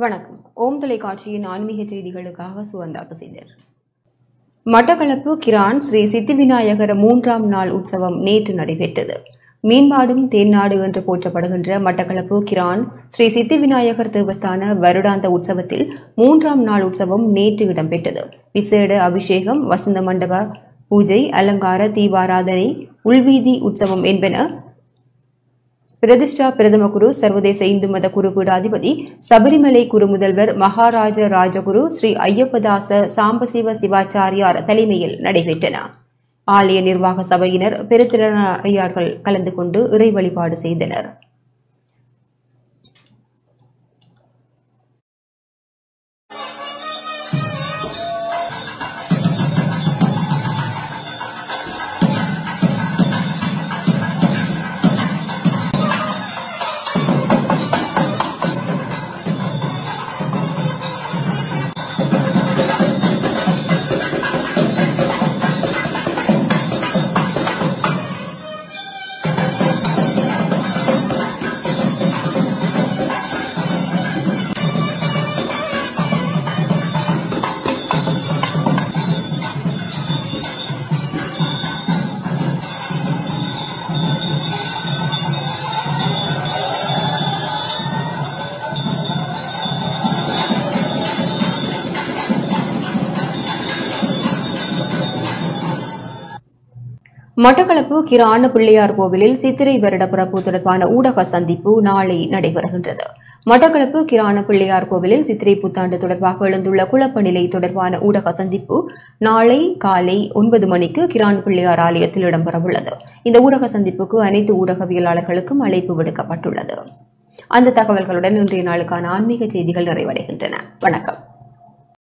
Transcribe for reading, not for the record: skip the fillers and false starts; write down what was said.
வணக்கம். ஓம் தொலைக்காட்சியின் ஆன்மீக செய்திகளுக்காக சுகந்தா தசீதர். மட்டக்களப்பு கிரான் ஸ்ரீ சித்தி விநாயகர் 3ஆம் நாள் உற்சவம் நேற்று நடைபெற்றது. மீன்பாடும் தேன்னாடு என்று போற்றப்படுகின்ற மட்டக்களப்பு கிரான் ஸ்ரீ சித்தி விநாயகர் தேவஸ்தான வருடாந்த உற்சவத்தில் 3ஆம் நாள் உற்சவம் நேற்று இடம்பெற்றது. விசேட அபிஷேகம், வசந்த மண்டப பூஜை, அலங்கார தீபாராதனை, உள்வீதி உற்சவம் என்பன பிரதிஷ்டா பிரதம குரு சர்வதேச இந்து மத குரு பீடாதிபதி சபரிமலை குரு முதல்வர் மகாராஜ ராஜகுரு ஸ்ரீ ஐயப்பதாச சாம்பசிவ சிவாச்சாரியார் தலைமையில் நடைபெற்றன. ஆலய நிர்வாக சபையினர் பெருந்திரளார்கள் கலந்து கொண்டு இறை வழிபாடு செய்தனர். மட்டக்களப்பு கிரான பிள்ளையார் கோவிலில் சித்திரை வருட பிறப்பு தொடர்பான ஊடக சந்திப்பு நாளை நடைபெறுகின்றது. மட்டக்களப்பு கிரான பிள்ளையார் கோவிலில் சித்திரை புத்தாண்டு தொடர்பாக எழுந்துள்ள குழப்ப நிலை தொடர்பான ஊடக சந்திப்பு நாளை காலை 9 மணிக்கு கிரான் பிள்ளையார் ஆலயத்தில் இடம்பெறவுள்ளது. இந்த ஊடக சந்திப்புக்கு அனைத்து ஊடகவியலாளர்களுக்கும் அழைப்பு விடுக்கப்பட்டுள்ளது. அந்த தகவல்களுடன் இன்றைய நாளுக்கான ஆன்மீக செய்திகள் நிறைவடைகின்றன. வணக்கம்.